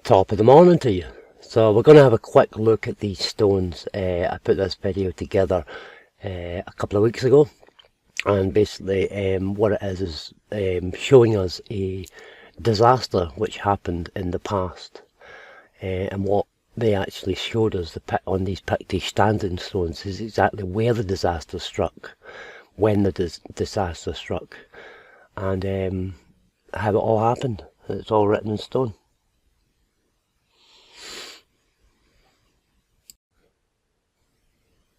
Top of the morning to you. So we're going to have a quick look at these stones. I put this video together a couple of weeks ago, and basically what it is showing us a disaster which happened in the past, and what they actually showed us on these Pictish standing stones is exactly where the disaster struck, when the disaster struck, and how it all happened. It's all written in stone.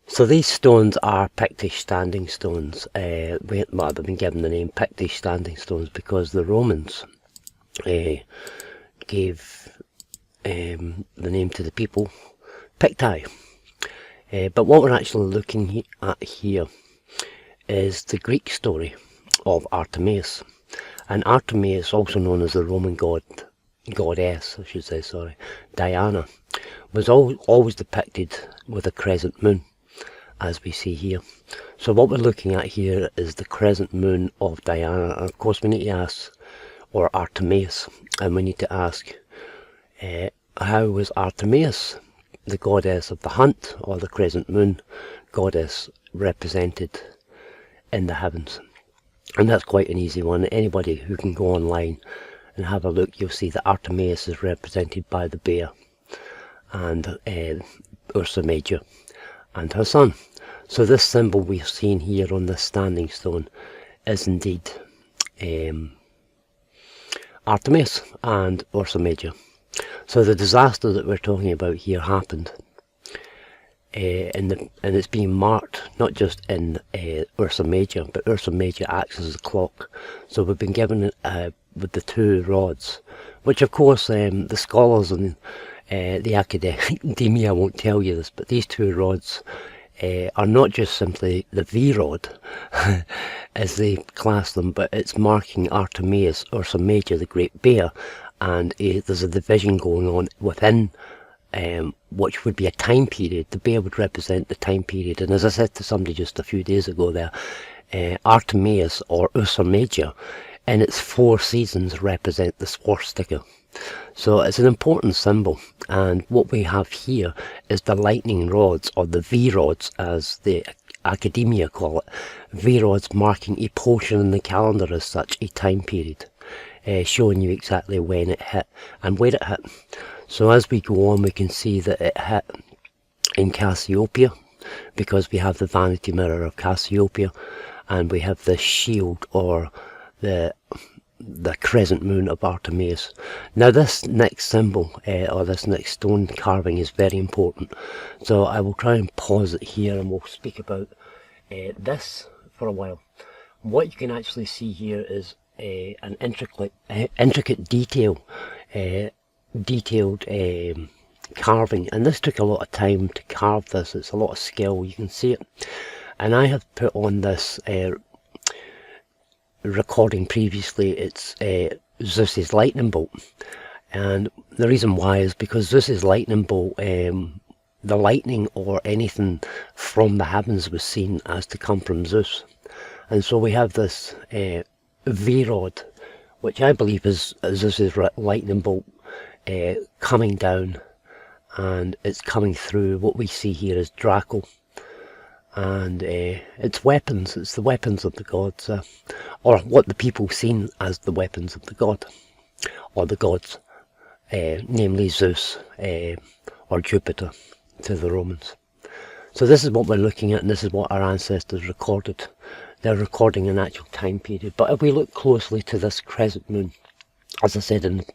So these stones are Pictish standing stones. Well, they've been given the name Pictish standing stones because the Romans gave the name to the people Picti. But what we're actually looking at here is the Greek story of Artemis. And Artemis, also known as the Roman goddess, I should say, sorry, Diana, was always depicted with a crescent moon, as we see here. So what we're looking at here is the crescent moon of Diana, and of course we need to ask, or Artemis, and we need to ask, how was Artemis, the goddess of the hunt, or the crescent moon goddess, represented in the heavens? And that's quite an easy one. Anybody who can go online and have a look, you'll see that Artemis is represented by the bear and Ursa Major and her son. So this symbol we're seeing here on this standing stone is indeed Artemis and Ursa Major. So the disaster that we're talking about here happened, and it's being marked not just in Ursa Major, but Ursa Major acts as a clock. So we've been given with the two rods, which of course the scholars and the academia won't tell you this, but these two rods are not just simply the V rod as they class them, but it's marking Artemis, Ursa Major, the Great Bear, and there's a division going on within which would be a time period. The bear would represent the time period, and as I said to somebody just a few days ago there, Artemis or Ursa Major in its 4 seasons represent the swastika. So it's an important symbol, and what we have here is the lightning rods, or the V-rods as the academia call it, V-rods marking a portion in the calendar as such, a time period, showing you exactly when it hit and where it hit. So as we go on, we can see that it hit in Cassiopeia, because we have the vanity mirror of Cassiopeia, and we have the shield, or the crescent moon of Artemis. Now this next symbol, or this next stone carving, is very important. So I will try and pause it here, and we'll speak about this for a while. What you can actually see here is an intricate detailed carving, and this took a lot of time to carve this. It's a lot of skill, you can see it. And I have put on this recording previously, it's Zeus's lightning bolt, and the reason why is because Zeus's lightning bolt, the lightning or anything from the heavens was seen as to come from Zeus. And so we have this V-rod, which I believe is Zeus's lightning bolt, coming down, and it's coming through. What we see here is Draco, and it's weapons. It's the weapons of the gods, or what the people seen as the weapons of the god, or the gods, namely Zeus, or Jupiter to the Romans. So this is what we're looking at, and this is what our ancestors recorded. They're recording an actual time period. But if we look closely to this crescent moon, as I said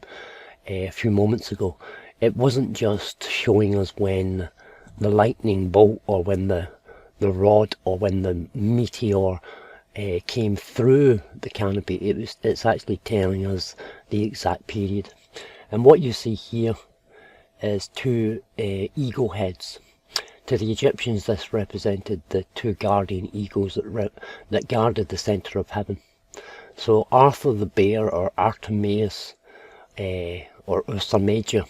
a few moments ago, it wasn't just showing us when the lightning bolt, or when the rod, or when the meteor came through the canopy. It's actually telling us the exact period. And what you see here is 2 eagle heads. To the Egyptians, this represented the 2 guardian eagles that guarded the centre of heaven. So Arthur the bear, or Artemis, or Ursa Major,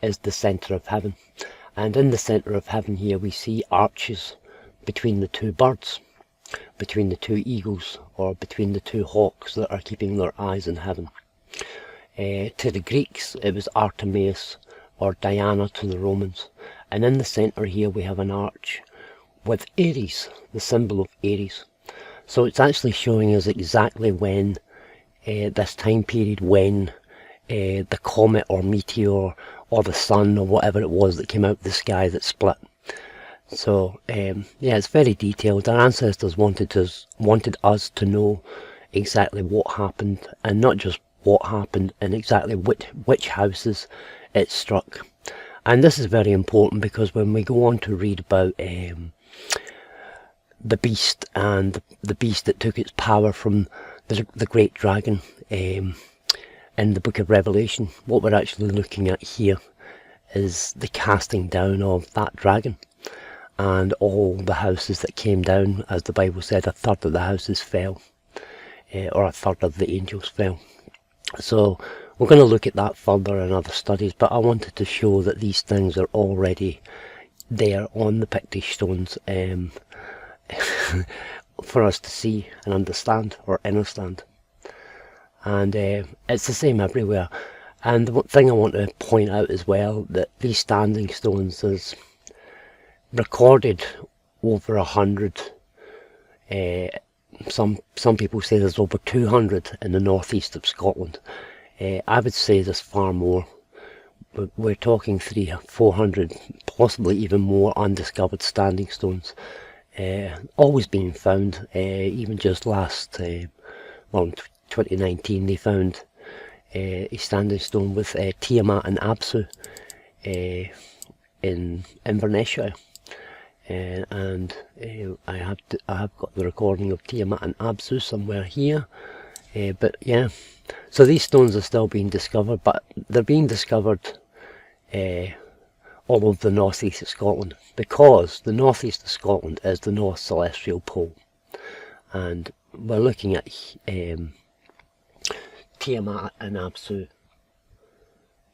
is the centre of heaven. And in the centre of heaven here we see arches between the 2 birds, between the 2 eagles, or between the 2 hawks that are keeping their eyes in heaven. To the Greeks it was Artemis or Diana to the Romans. And in the centre here we have an arch with Aries, the symbol of Aries. So it's actually showing us exactly when, this time period, when the comet or meteor or the sun or whatever it was that came out of the sky that split. So yeah, it's very detailed. Our ancestors wanted us to know exactly what happened, and not just what happened, and exactly which houses it struck. And this is very important because when we go on to read about the beast and the beast that took its power from the great dragon in the book of Revelation, what we're actually looking at here is the casting down of that dragon and all the houses that came down. As the Bible said, a third of the houses fell, or a third of the angels fell. So we're going to look at that further in other studies, but I wanted to show that these things are already there on the Pictish stones for us to see and understand, or understand. And it's the same everywhere. And the thing I want to point out as well, that these standing stones is recorded over 100. Some people say there's over 200 in the northeast of Scotland. I would say there's far more. We're talking 300-400, possibly even more undiscovered standing stones. Always being found. Even just last, well, 2019, they found a standing stone with Tiamat and Apsu in Inverness. And I have got the recording of Tiamat and Apsu somewhere here. But yeah, so these stones are still being discovered, but they're being discovered all over the northeast of Scotland, because the northeast of Scotland is the North Celestial Pole, and we're looking at Tiamat and Apsu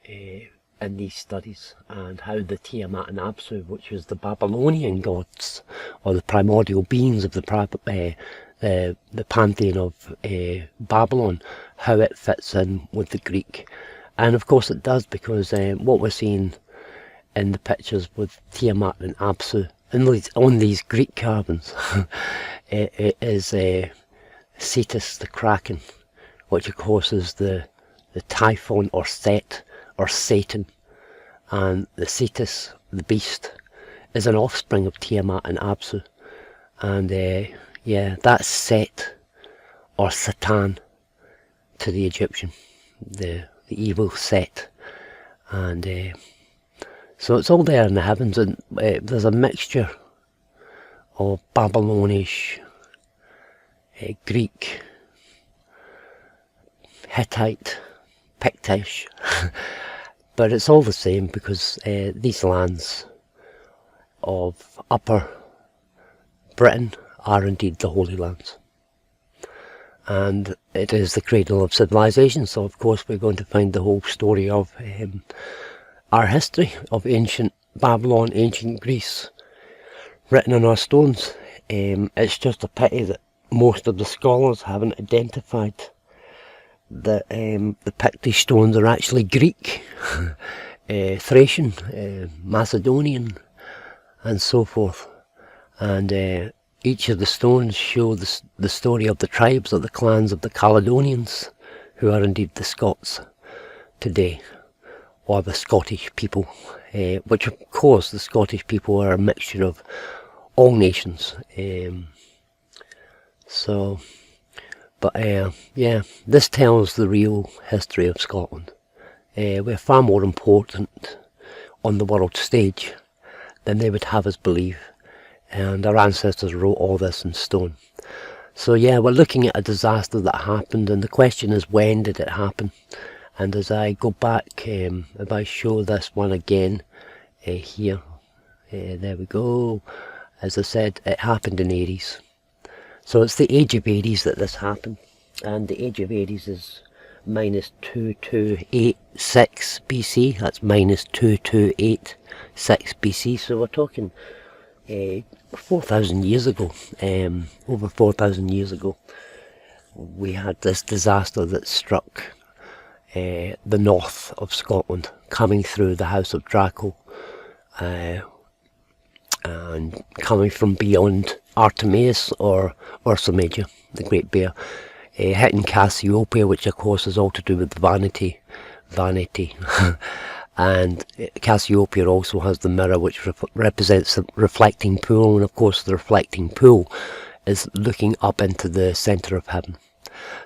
in these studies, and how the Tiamat and Apsu, which was the Babylonian gods or the primordial beings of the pantheon of Babylon, how it fits in with the Greek. And of course it does, because what we're seeing in the pictures with Tiamat and Apsu on these Greek carvings it is Cetus the Kraken, which of course is the Typhon or Set or Satan, and the Cetus, the beast, is an offspring of Tiamat and Apsu. And yeah, that's Set or Satan to the Egyptian, the evil Set. And so it's all there in the heavens, and there's a mixture of Babylonish, Greek, Hittite, Pictish, but it's all the same, because these lands of Upper Britain are indeed the Holy Lands, and it is the cradle of civilization. So of course we're going to find the whole story of our history of ancient Babylon, ancient Greece, written on our stones. It's just a pity that most of the scholars haven't identified that the Pictish stones are actually Greek, Thracian, Macedonian, and so forth. And each of the stones show the story of the tribes, of the clans of the Caledonians, who are indeed the Scots today, or the Scottish people, which of course the Scottish people are a mixture of all nations. But yeah, this tells the real history of Scotland. We're far more important on the world stage than they would have us believe, and our ancestors wrote all this in stone. So yeah, we're looking at a disaster that happened, and the question is, when did it happen? And as I go back, if I show this one again, here, there we go. As I said, it happened in Aries. So it's the age of Aries that this happened, and the age of Aries is minus 2286 BC. That's minus 2286 BC. So we're talking 4,000 years ago, over 4,000 years ago, we had this disaster that struck the north of Scotland, coming through the House of Draco, and coming from beyond Artemis or Ursa Major, the Great Bear, hitting Cassiopeia, which of course is all to do with vanity. And Cassiopeia also has the mirror, which represents the reflecting pool, and of course the reflecting pool is looking up into the centre of heaven.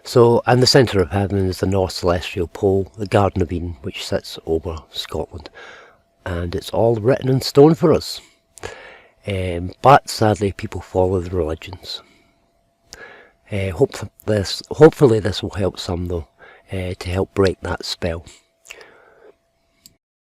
So, and the centre of heaven is the North Celestial Pole, the Garden of Eden, which sits over Scotland. And it's all written in stone for us. But sadly, people follow the religions. Hopefully this will help some, though, to help break that spell.